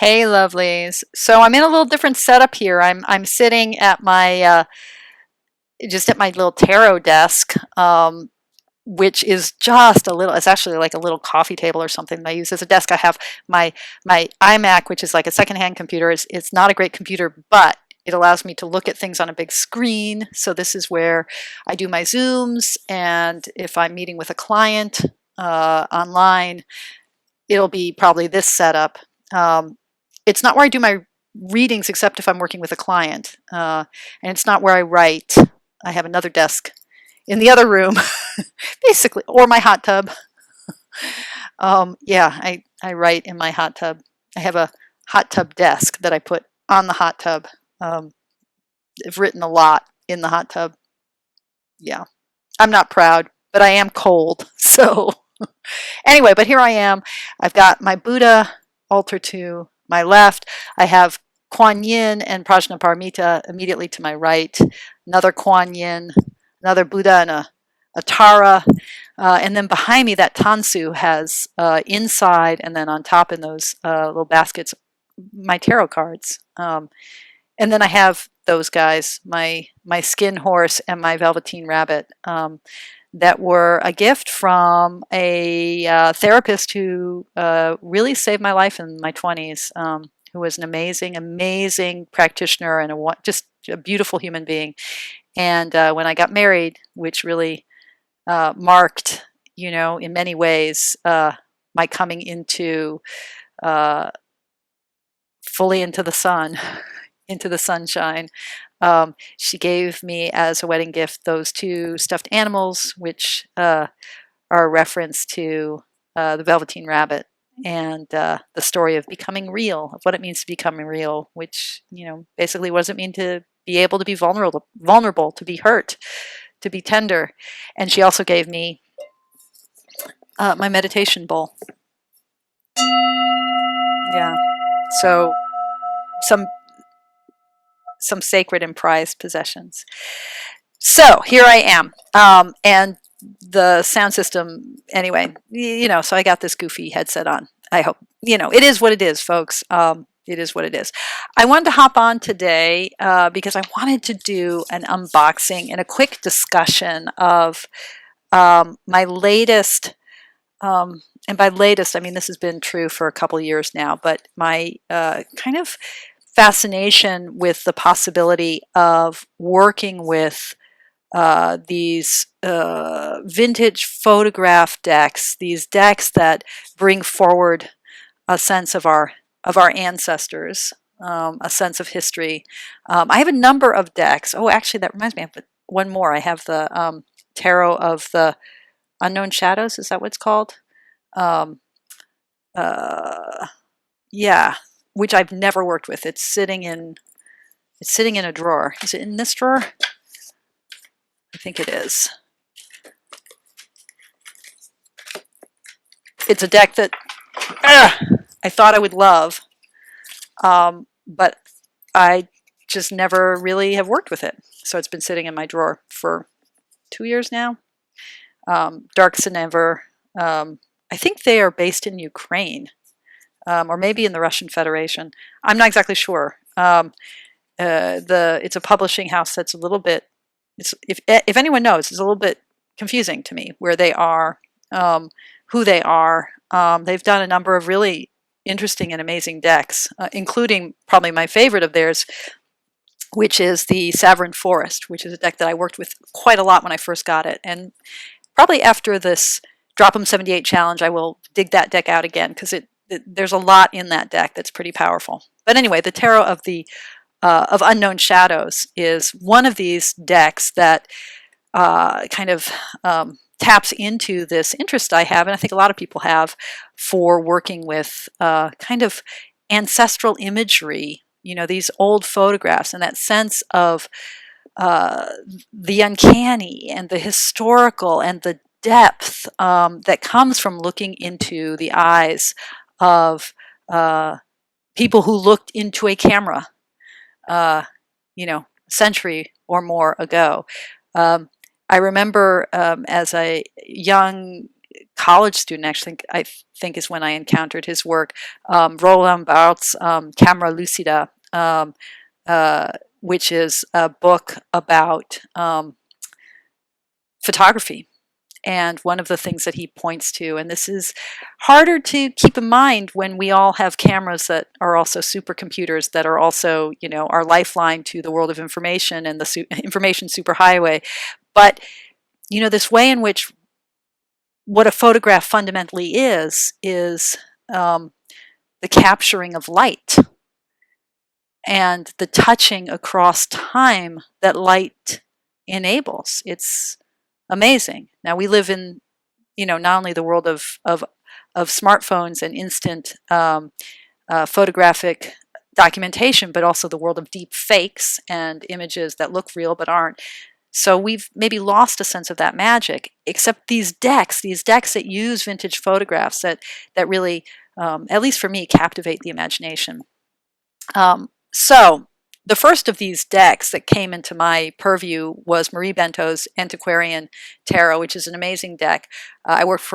Hey, lovelies. So I'm in a little different setup here. I'm sitting at my just at my little tarot desk, which is just a little. It's actually like a little coffee table or something that I use as a desk. I have my iMac, which is like a secondhand computer. It's not a great computer, but it allows me to look at things on a big screen. So this is where I do my Zooms, and if I'm meeting with a client online, it'll be probably this setup. It's not where I do my readings, except if I'm working with a client, and it's not where I write. I have another desk in the other room, basically, or my hot tub. Yeah, I write in my hot tub. I have a hot tub desk that I put on the hot tub. Um, I've written a lot in the hot tub. Yeah, I'm not proud, but I am cold. So anyway, but here I am. I've got my Buddha altar to my left. I have Kuan Yin and Prajnaparamita immediately to my right. Another Kuan Yin, another Buddha, and a Tara. And then behind me, that Tansu has inside and then on top in those little baskets, my tarot cards. And then I have those guys, my skin horse and my velveteen rabbit. That were a gift from a therapist who really saved my life in my 20s, who was an amazing, amazing practitioner and just a beautiful human being. And when I got married, which really marked, in many ways, my coming into fully into the sun, into the sunshine. She gave me as a wedding gift those two stuffed animals, which are a reference to the Velveteen Rabbit and the story of becoming real, of what it means to become real, which, basically what does it mean to be able to be vulnerable, to be hurt, to be tender. And she also gave me my meditation bowl. Yeah. So some sacred and prized possessions. So here I am, and the sound system. Anyway, so I got this goofy headset on. I hope it is what it is, folks. It is what it is. I wanted to hop on today because I wanted to do an unboxing and a quick discussion of my latest. And by latest, I mean this has been true for a couple of years now, but my kind of fascination with the possibility of working with these vintage photograph decks, these decks that bring forward a sense of our ancestors, a sense of history. I have a number of decks. Oh, actually, that reminds me, I have one more. I have the Tarot of the Unknown Shadows. Is that what it's called? Um, yeah, which I've never worked with. It's sitting in a drawer. Is it in this drawer? I think it is. It's a deck that I thought I would love, but I just never really have worked with it. So it's been sitting in my drawer for 2 years now. Darks and Ever. I think they are based in Ukraine, or maybe in the Russian Federation. I'm not exactly sure. It's a publishing house that's a little bit. If anyone knows, it's a little bit confusing to me where they are, who they are. They've done a number of really interesting and amazing decks, including probably my favorite of theirs, which is the Savern Forest, which is a deck that I worked with quite a lot when I first got it. And probably after this Drop 'em 78 challenge, I will dig that deck out again because there's a lot in that deck that's pretty powerful. But anyway, the Tarot of Unknown Shadows is one of these decks that kind of taps into this interest I have, and I think a lot of people have, for working with kind of ancestral imagery, these old photographs and that sense of the uncanny and the historical and the depth that comes from looking into the eyes of people who looked into a camera, a century or more ago. I remember as a young college student, actually, I think is when I encountered his work, Roland Barthes' Camera Lucida, which is a book about photography. And one of the things that he points to, and this is harder to keep in mind when we all have cameras that are also supercomputers that are also, you know, our lifeline to the world of information and the information superhighway. But, you know, this way in which what a photograph fundamentally is the capturing of light and the touching across time that light enables. It's amazing. Now we live in, you know, not only the world of smartphones and instant photographic documentation, but also the world of deep fakes and images that look real but aren't. So we've maybe lost a sense of that magic, except these decks that use vintage photographs that really, at least for me, captivate the imagination. So the first of these decks that came into my purview was Marie Bento's Antiquarian Tarot, which is an amazing deck. I worked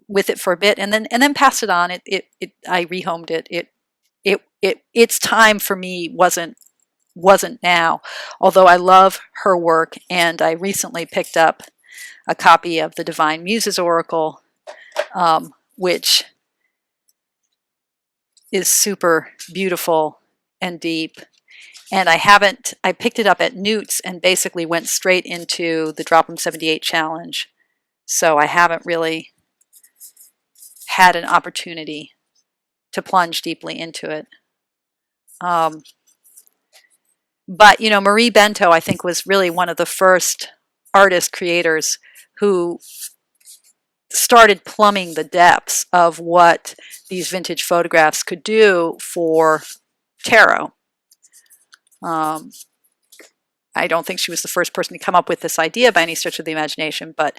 with it for a bit, and then passed it on. I rehomed it. Its time for me wasn't now, although I love her work, and I recently picked up a copy of the Divine Muses Oracle, which is super beautiful and deep. And I picked it up at Newt's and basically went straight into the Drop 'em 78 challenge. So I haven't really had an opportunity to plunge deeply into it. But, you know, Marie Bento, I think, was really one of the first artist creators who started plumbing the depths of what these vintage photographs could do for tarot. I don't think she was the first person to come up with this idea by any stretch of the imagination, but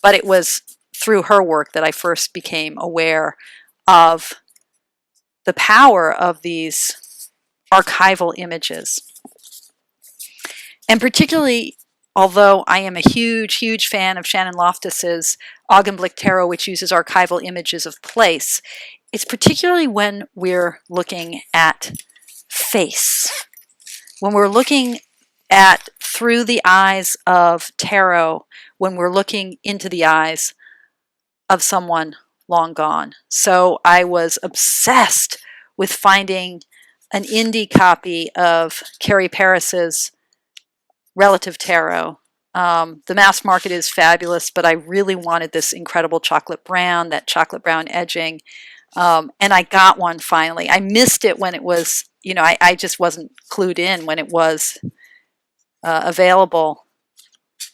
it was through her work that I first became aware of the power of these archival images. And particularly, although I am a huge fan of Shannon Loftus's Augenblick Tarot, which uses archival images of place, it's particularly when we're looking at face. When we're looking at through the eyes of tarot, when we're looking into the eyes of someone long gone. So I was obsessed with finding an indie copy of Carrie Paris's Relative Tarot. The mass market is fabulous, but I really wanted this incredible chocolate brown, that chocolate brown edging. And I got one finally. I missed it when it was, you know, I just wasn't clued in when it was available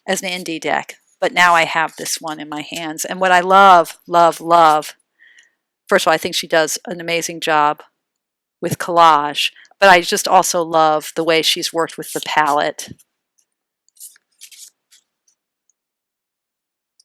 as an indie deck. But now I have this one in my hands. And what I love, first of all, I think she does an amazing job with collage, but I just also love the way she's worked with the palette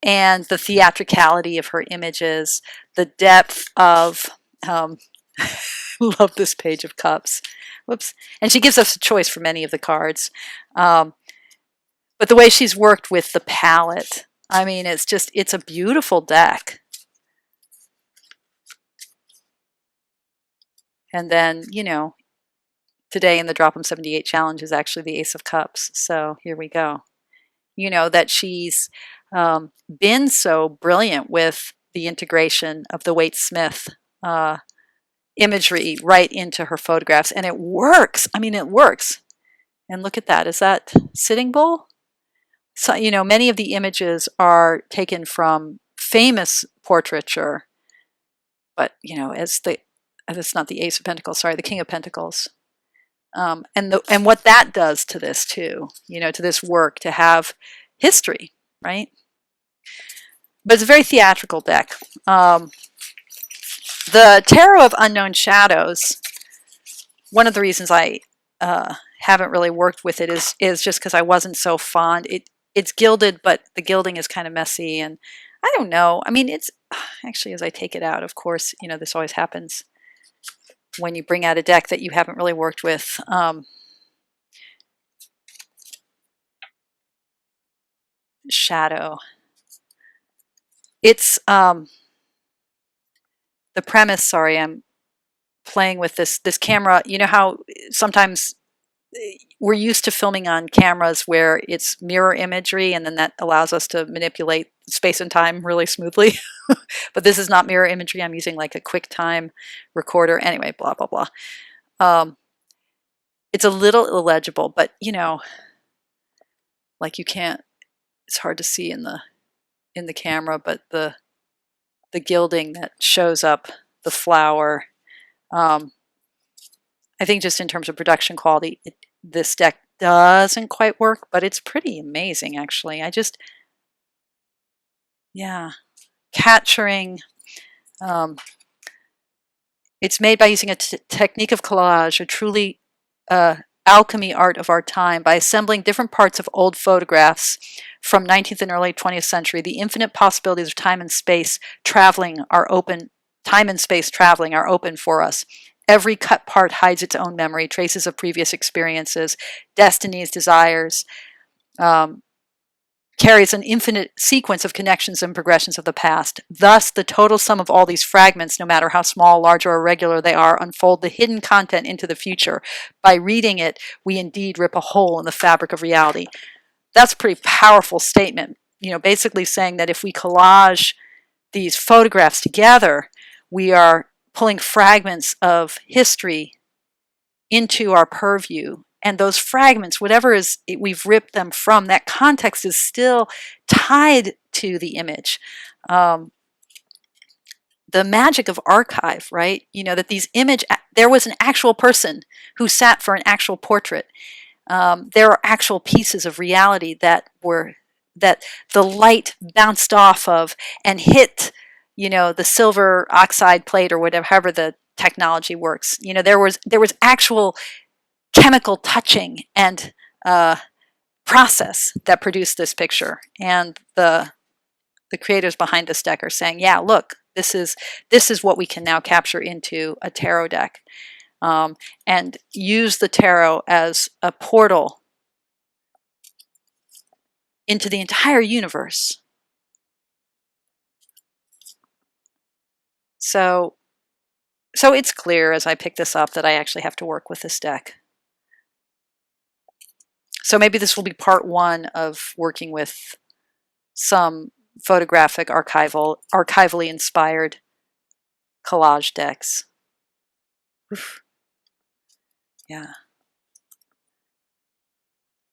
and the theatricality of her images, the depth of, love this Page of Cups. Whoops. And she gives us a choice for many of the cards. But the way she's worked with the palette, I mean, it's a beautiful deck. And then, you know, today in the Drop 'em 78 challenge is actually the Ace of Cups. So here we go. You know, that she's been so brilliant with the integration of the Waite Smith imagery right into her photographs. And it works. I mean, it works. And look at that. Is that Sitting Bull? So, you know, many of the images are taken from famous portraiture, but, you know, it's not the Ace of Pentacles, sorry, the King of Pentacles. And what that does to this too, you know, to this work, to have history, right? But it's a very theatrical deck. The Tarot of Unknown Shadows, one of the reasons I haven't really worked with it is just because I wasn't so fond. It's gilded, but the gilding is kind of messy, and I don't know. I mean, it's actually, as I take it out, of course, you know, this always happens when you bring out a deck that you haven't really worked with. Shadow. It's the premise. Sorry, I'm playing with this camera. You know how sometimes we're used to filming on cameras where it's mirror imagery, and then that allows us to manipulate space and time really smoothly. But this is not mirror imagery. I'm using like a QuickTime recorder. Anyway, blah, blah, blah. It's a little illegible, but you know, like you can't, it's hard to see in the camera, but the gilding that shows up the flower, I think just in terms of production quality, this deck doesn't quite work, but it's pretty amazing actually. Yeah, capturing, it's made by using a technique of collage, a truly alchemy art of our time, by assembling different parts of old photographs from 19th and early 20th century. The infinite possibilities of time and space traveling are open. Time and space traveling are open for us. Every cut part hides its own memory, traces of previous experiences, destinies, desires, carries an infinite sequence of connections and progressions of the past. Thus, the total sum of all these fragments, no matter how small, large, or irregular they are, unfold the hidden content into the future. By reading it, we indeed rip a hole in the fabric of reality. That's a pretty powerful statement. You know, basically saying that if we collage these photographs together, we are pulling fragments of history into our purview. And those fragments, whatever is we've ripped them from, that context is still tied to the image. The magic of archive, right? You know, that there was an actual person who sat for an actual portrait. There are actual pieces of reality that the light bounced off of and hit, you know, the silver oxide plate or whatever, however the technology works. You know, there was actual chemical touching and process that produced this picture. And the creators behind this deck are saying, yeah, look, this is what we can now capture into a tarot deck, and use the tarot as a portal into the entire universe. So it's clear as I pick this up that I actually have to work with this deck. So maybe this will be part one of working with some photographic archivally inspired collage decks. Oof. Yeah.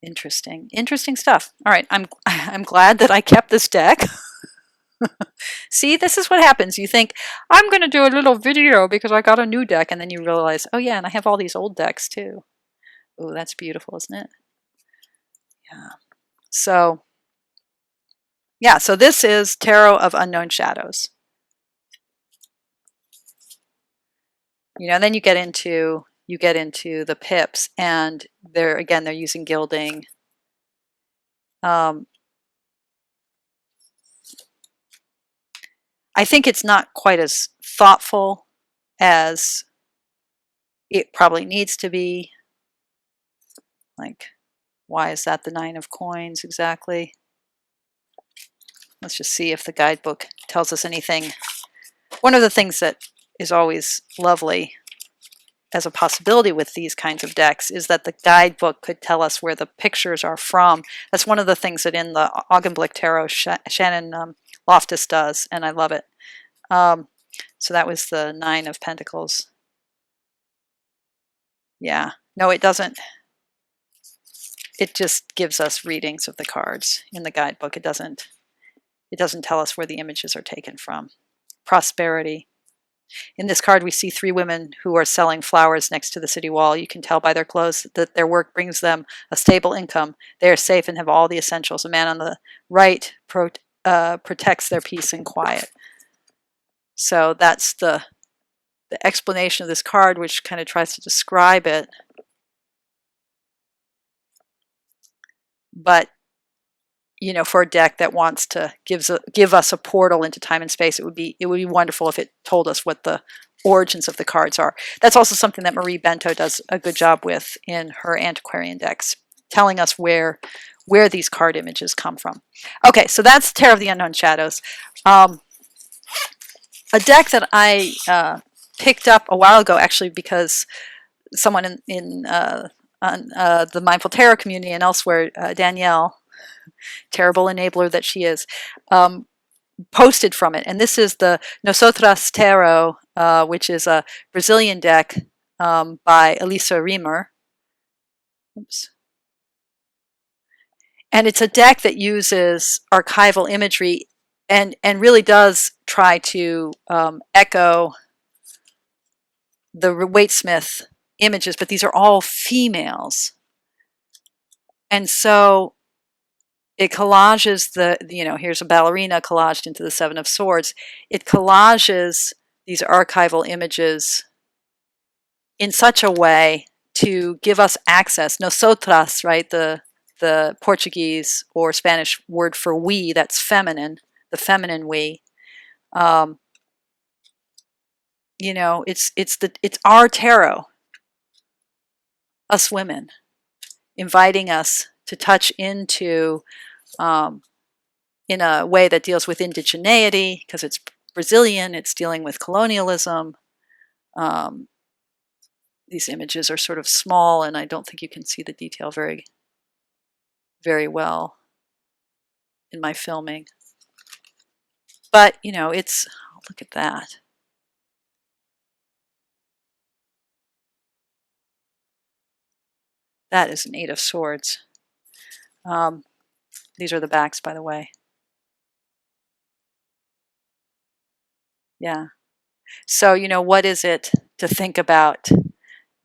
Interesting stuff. All right, I'm glad that I kept this deck. See, this is what happens. You think, I'm going to do a little video because I got a new deck, and then you realize, oh yeah, and I have all these old decks too. Oh, that's beautiful, isn't it? Yeah. So, yeah, so this is Tarot of Unknown Shadows. You know, then you get into the pips, and they're using gilding. I think it's not quite as thoughtful as it probably needs to be. Like, why is that the 9 of coins exactly? Let's just see if the guidebook tells us anything. One of the things that is always lovely as a possibility with these kinds of decks is that the guidebook could tell us where the pictures are from. That's one of the things that in the Augenblick Tarot Shannon Loftus does, and I love it. So that was the 9 of Pentacles. Yeah, no, it doesn't. It just gives us readings of the cards in the guidebook. It doesn't tell us where the images are taken from. Prosperity. In this card, we see 3 women who are selling flowers next to the city wall. You can tell by their clothes that their work brings them a stable income. They are safe and have all the essentials. A man on the right protects their peace and quiet. So that's the explanation of this card, which kind of tries to describe it. But, you know, for a deck that wants to give us a portal into time and space, it would be wonderful if it told us what the origins of the cards are. That's also something that Marie Bento does a good job with in her antiquarian decks, telling us where these card images come from. Okay, so that's Tarot of the Unknown Shadows. Um, a deck that I picked up a while ago, actually, because someone in on, the Mindful Tarot community and elsewhere, Danielle, terrible enabler that she is, posted from it. And this is the Nosotras Tarot, which is a Brazilian deck by Elisa Riemer. Oops. And it's a deck that uses archival imagery and really does try to echo the Waite-Smith images, but these are all females. And so it collages here's a ballerina collaged into the Seven of Swords. It collages these archival images in such a way to give us access. Nosotras, right? The Portuguese or Spanish word for we, that's feminine, the feminine we. It's our tarot, us women, inviting us to touch into in a way that deals with indigeneity, because it's Brazilian, it's dealing with colonialism. These images are sort of small, and I don't think you can see the detail very, very well in my filming. But, look at that. That is an Eight of Swords. These are the backs, by the way. Yeah. So, what is it to think about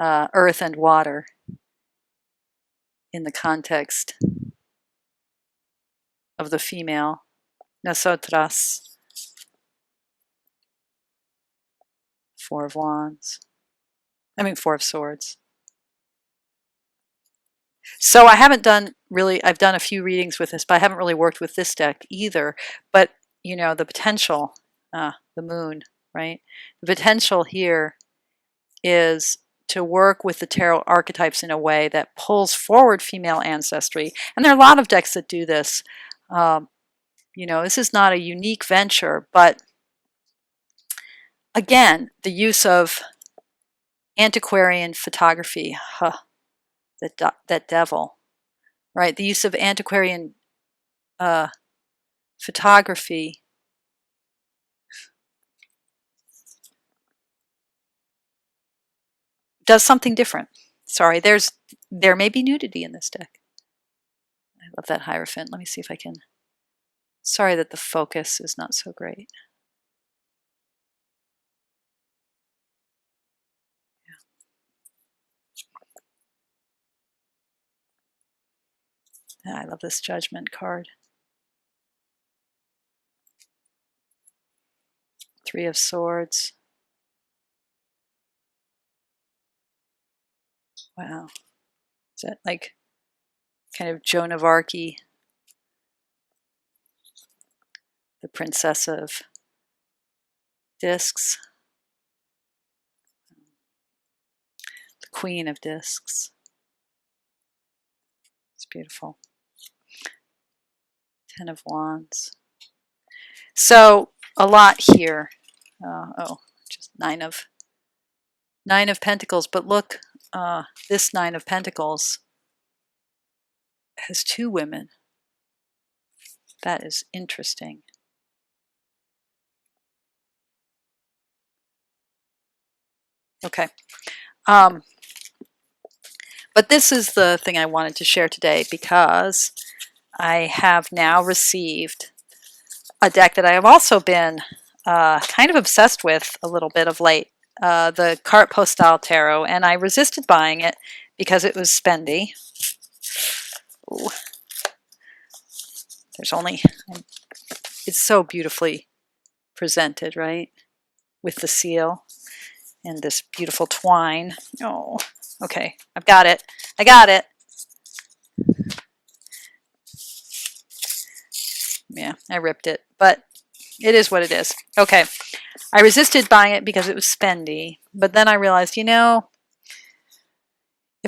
earth and water in the context of the female? Nosotras. Four of Wands. Four of Swords. So I haven't done I've done a few readings with this, but I haven't really worked with this deck either. But, the potential, the moon, right? The potential here is to work with the tarot archetypes in a way that pulls forward female ancestry. And there are a lot of decks that do this. This is not a unique venture, but again, the use of antiquarian photography, that devil, right? The use of antiquarian photography does something different. Sorry, there may be nudity in this deck. I love that Hierophant. Let me see if I can. Sorry that the focus is not so great. Yeah, I love this Judgment card. Three of Swords. Wow. Is that like kind of Joan of Arc? The Princess of Discs. The Queen of Discs. It's beautiful. Ten of Wands. So a lot here. Just Nine of Pentacles. But look, this Nine of Pentacles has two women. That is interesting. Okay. But this is the thing I wanted to share today, because I have now received a deck that I have also been kind of obsessed with a little bit of late, the Carte Postale Tarot, and I resisted buying it because it was spendy. Ooh. It's so beautifully presented, right? With the seal and this beautiful twine. Oh, okay, I've got it. I got it. Yeah, I ripped it, but it is what it is. Okay, I resisted buying it because it was spendy, but then I realized, if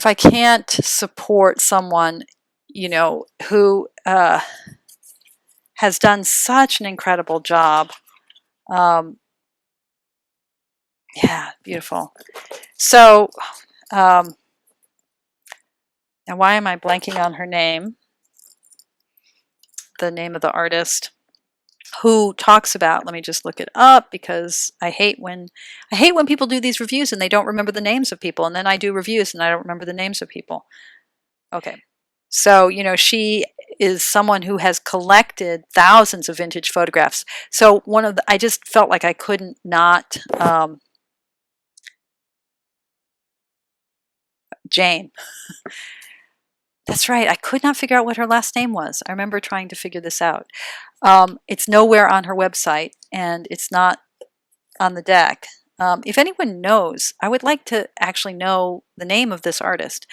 I can't support someone, who has done such an incredible job. Yeah, beautiful. So, now why am I blanking on her name? The name of the artist who talks about, let me just look it up because I hate when people do these reviews and they don't remember the names of people, and then I do reviews and I don't remember the names of people. Okay. So, you know, she is someone who has collected thousands of vintage photographs. So I just felt like I couldn't not, Jane. That's right. I could not figure out what her last name was. I remember trying to figure this out. It's nowhere on her website, and it's not on the deck. If anyone knows, I would like to actually know the name of this artist.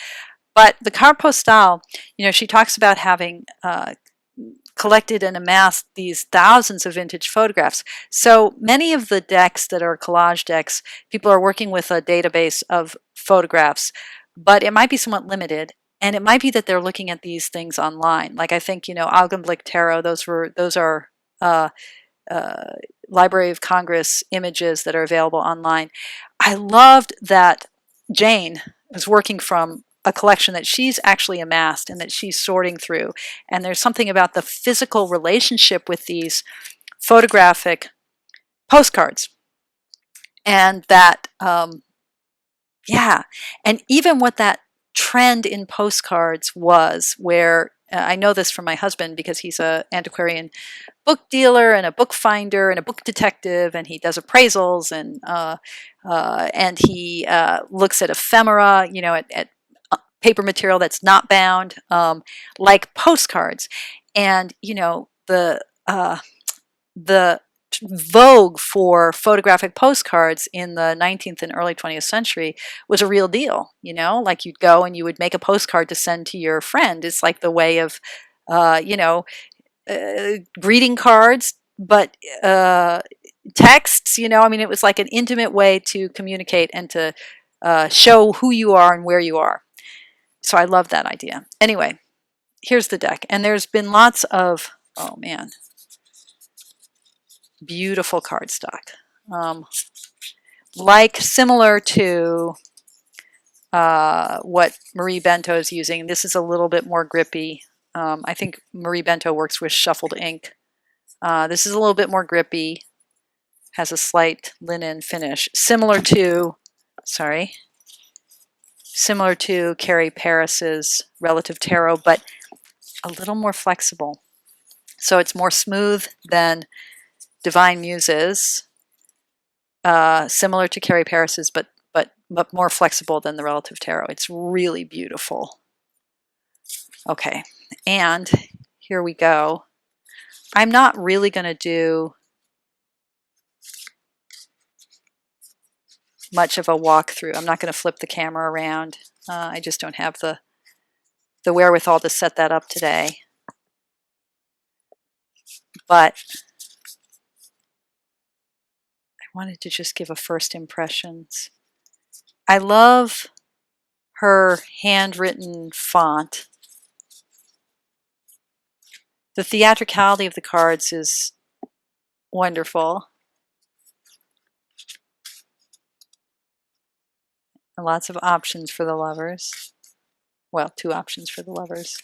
But the Carte Postale, you know, she talks about having collected and amassed these thousands of vintage photographs. So many of the decks that are collage decks, people are working with a database of photographs, but it might be somewhat limited. And it might be that they're looking at these things online. Like I think, you know, Augenblick Tarot, those are Library of Congress images that are available online. I loved that Jane was working from a collection that she's actually amassed and that she's sorting through. And there's something about the physical relationship with these photographic postcards. And that, yeah, and even what that trend in postcards was, where I know this from my husband because he's an antiquarian book dealer and a book finder and a book detective, and he does appraisals and he looks at ephemera, you know, at paper material that's not bound, like postcards. And you know, the vogue for photographic postcards in the 19th and early 20th century was a real deal. You know, like you'd go and you would make a postcard to send to your friend. It's like the way of, you know, greeting cards, but texts, you know, I mean, it was like an intimate way to communicate and to show who you are and where you are. So I love that idea. Anyway, here's the deck. And there's been lots of, oh man, beautiful cardstock. Like similar to what Marie Bento is using. This is a little bit more grippy. I think Marie Bento works with shuffled ink. This is a little bit more grippy, has a slight linen finish, similar to Carrie Paris's Relative Tarot, but a little more flexible. So it's more smooth than Divine Muses, similar to Carrie Paris's, but more flexible than the Relative Tarot. It's really beautiful. Okay, and here we go. I'm not really going to do much of a walkthrough. I'm not going to flip the camera around. I just don't have the wherewithal to set that up today. But I wanted to just give a first impressions. I love her handwritten font. The theatricality of the cards is wonderful. And lots of options for the lovers. Well, 2 options for the lovers.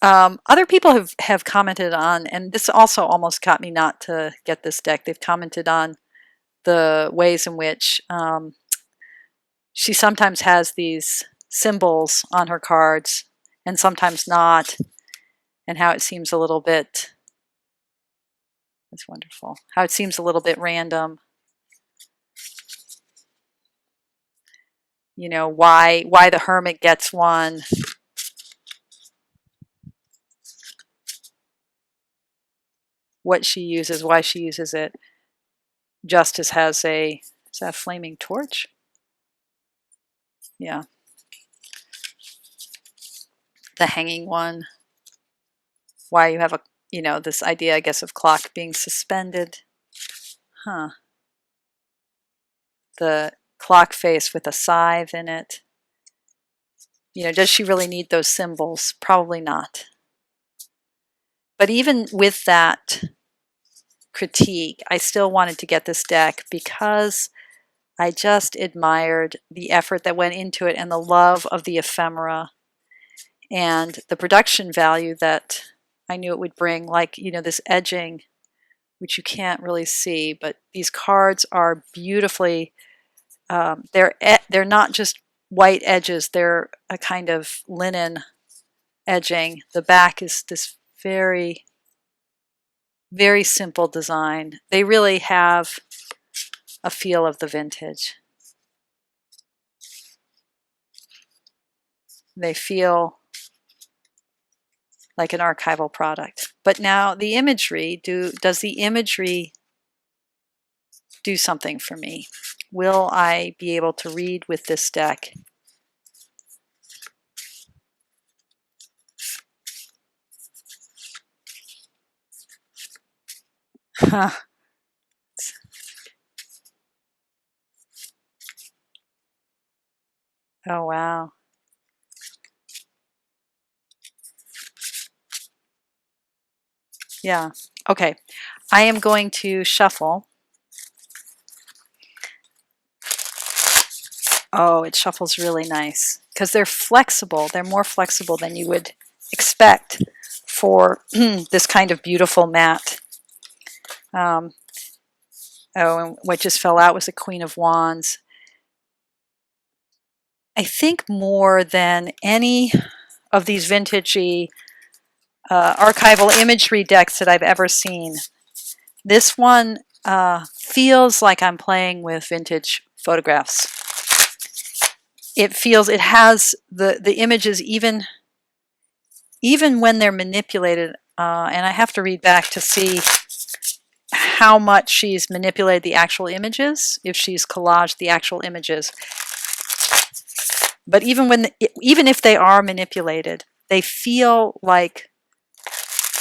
Other people have commented on, and this also almost got me not to get this deck, they've commented on the ways in which she sometimes has these symbols on her cards and sometimes not, and how it seems a little bit, that's wonderful, how it seems a little bit random. You know, why the hermit gets one. What she uses, why she uses it. Justice has is that a flaming torch? Yeah. The hanging one. Why you have a, you know, this idea, I guess, of clock being suspended. Huh. The clock face with a scythe in it. You know, does she really need those symbols? Probably not. But even with that critique, I still wanted to get this deck because I just admired the effort that went into it and the love of the ephemera and the production value that I knew it would bring, like, you know, this edging, which you can't really see, but these cards are beautifully, they're not just white edges, they're a kind of linen edging. The back is this very, very simple design. They really have a feel of the vintage. They feel like an archival product. But now the imagery, does the imagery do something for me? Will I be able to read with this deck? Huh. Oh, wow. Yeah. Okay. I am going to shuffle. Oh, it shuffles really nice because they're flexible. They're more flexible than you would expect for this kind of beautiful mat. Oh, and what just fell out was a Queen of Wands. I think more than any of these vintagey archival imagery decks that I've ever seen, this one feels like I'm playing with vintage photographs. It feels, it has the images, even when they're manipulated, and I have to read back to see how much she's manipulated the actual images, if she's collaged the actual images. But even if they are manipulated, they feel like,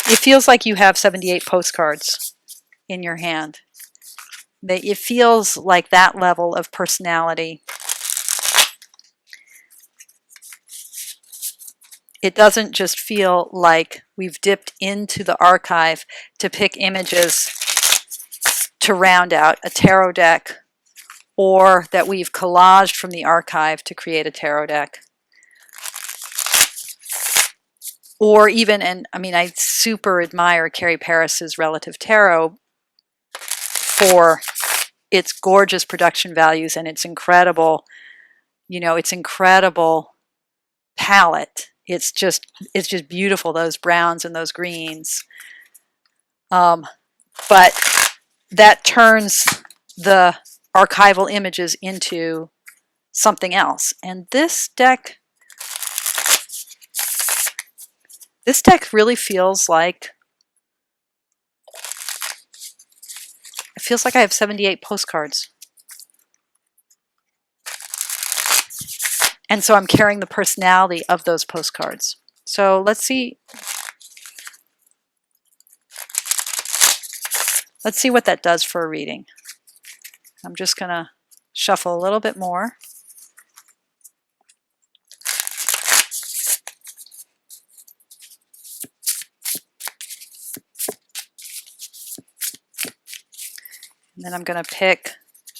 it feels like you have 78 postcards in your hand. It feels like that level of personality. It doesn't just feel like we've dipped into the archive to pick images to round out a tarot deck, or that we've collaged from the archive to create a tarot deck. Or even, and I mean, I super admire Carrie Paris's Relative Tarot for its gorgeous production values and its incredible, you know, its incredible palette. It's just beautiful, those browns and those greens. But that turns the archival images into something else. And this deck really feels like, it feels like I have 78 postcards. And so I'm carrying the personality of those postcards. So let's see what that does for a reading. I'm just going to shuffle a little bit more. And then I'm going to pick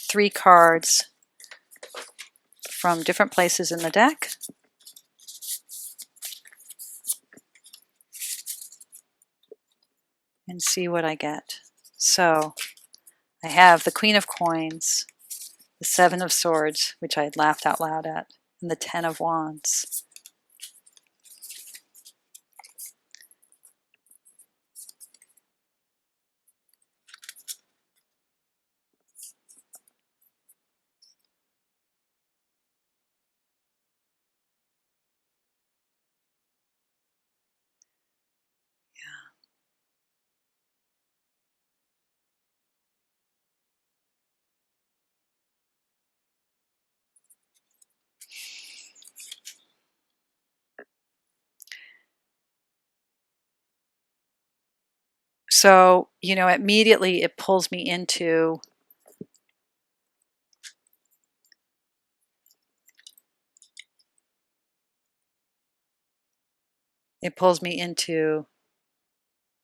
3 cards from different places in the deck. And see what I get. So I have the Queen of Coins, the 7 of Swords, which I had laughed out loud at, and the 10 of Wands. So, you know, immediately it pulls me into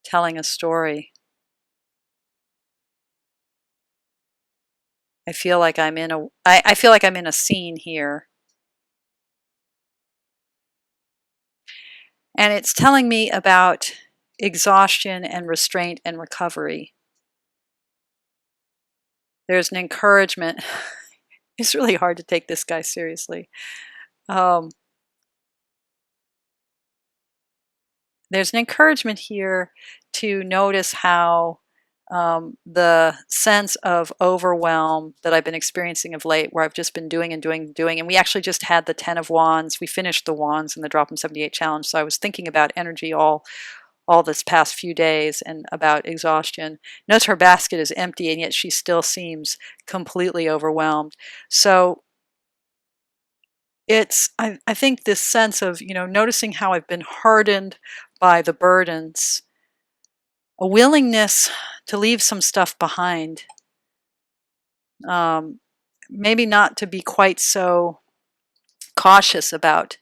telling a story. I feel like I'm in I feel like I'm in a scene here. And it's telling me about exhaustion and restraint and recovery. There's an encouragement. It's really hard to take this guy seriously. There's an encouragement here to notice how the sense of overwhelm that I've been experiencing of late, where I've just been doing and doing and doing, and we actually just had the 10 of Wands. We finished the Wands in the Drop 'em 78 challenge, so I was thinking about energy all this past few days and about exhaustion. Notice her basket is empty, and yet she still seems completely overwhelmed. So I think this sense of, noticing how I've been hardened by the burdens, a willingness to leave some stuff behind. Maybe not to be quite so cautious about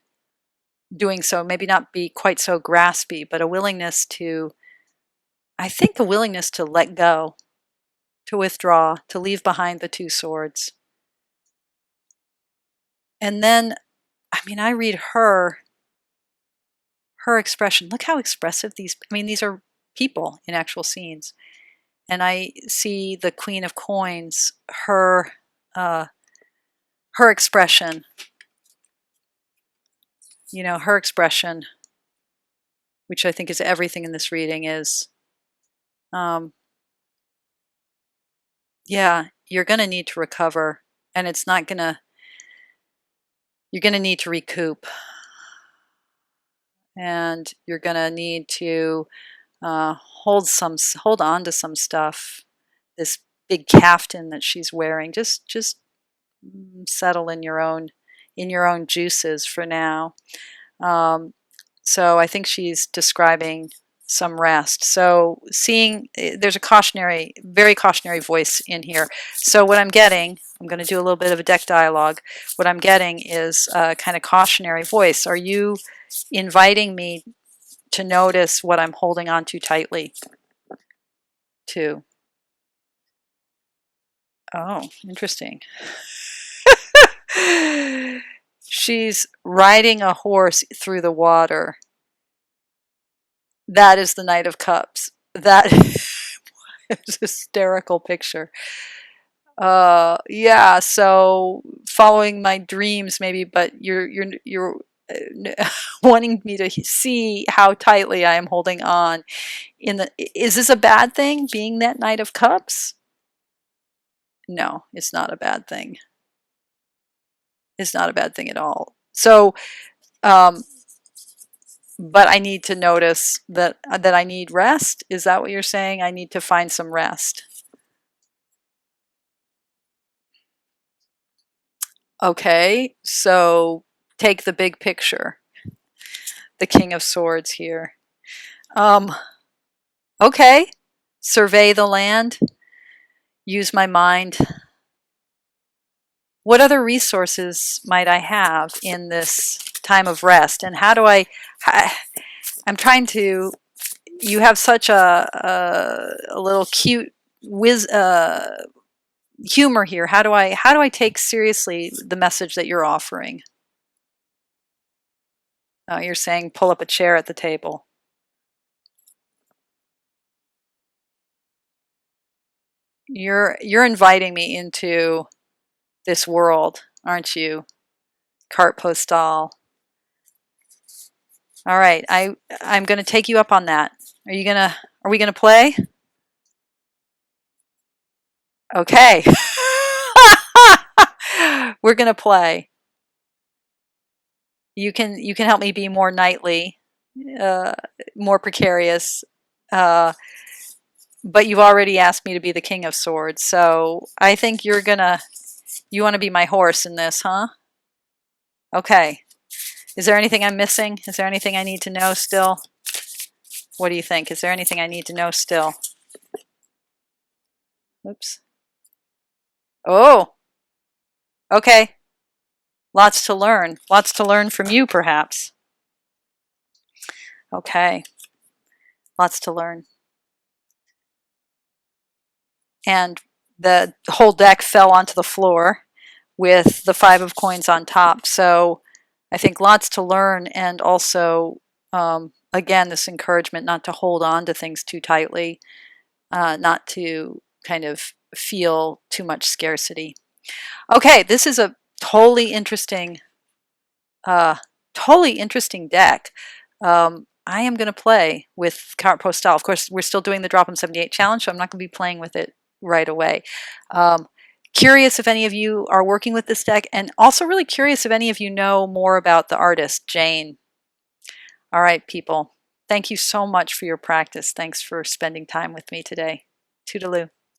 doing so, maybe not be quite so graspy, but a willingness to let go, to withdraw, to leave behind the two swords. And then, I read her expression. Look how expressive these are people in actual scenes. And I see the Queen of Coins, her expression, her expression, which I think is everything in this reading, is, yeah, you're going to need to recover, and you're going to need to recoup, and you're going to need to hold on to some stuff. This big caftan that she's wearing, just settle in your own juices for now. So I think she's describing some rest. So there's a very cautionary voice in here. So what I'm going to do a little bit of a deck dialogue. What I'm getting is a kind of cautionary voice. Are you inviting me to notice what I'm holding on too tightly to? Oh, interesting. She's riding a horse through the water. That is the Knight of Cups. That is a hysterical picture. Yeah, so following my dreams maybe, but you're wanting me to see how tightly I am holding on. Is this a bad thing, being that Knight of Cups? No, it's not a bad thing. It's not a bad thing at all. So, but I need to notice that I need rest. Is that what you're saying? I need to find some rest. Okay, so take the big picture. The King of Swords here. Okay, survey the land. Use my mind. What other resources might I have in this time of rest? And how do I'm trying to, you have such a little cute humor here. How do I take seriously the message that you're offering? You're saying pull up a chair at the table. You're inviting me into this world, aren't you? Carte Postale. All right, I'm going to take you up on that. Are we going to play? Okay. We're going to play. You can help me be more knightly, more precarious. But you've already asked me to be the King of Swords, so I think you want to be my horse in this, huh? Okay. Is there anything I'm missing? Is there anything I need to know still? What do you think? Is there anything I need to know still? Oops. Oh, okay. Lots to learn. Lots to learn from you, perhaps. Okay. Lots to learn. And the whole deck fell onto the floor with the 5 of coins on top. So I think lots to learn, and also, again, this encouragement not to hold on to things too tightly, not to kind of feel too much scarcity. Okay, this is a uh, totally interesting deck. I am going to play with Carte Postale. Of course, we're still doing the Drop 'em 78 challenge, so I'm not going to be playing with it right away. Curious if any of you are working with this deck, and also really curious if any of you know more about the artist, Jane. All right, people. Thank you so much for your practice. Thanks for spending time with me today. Toodaloo.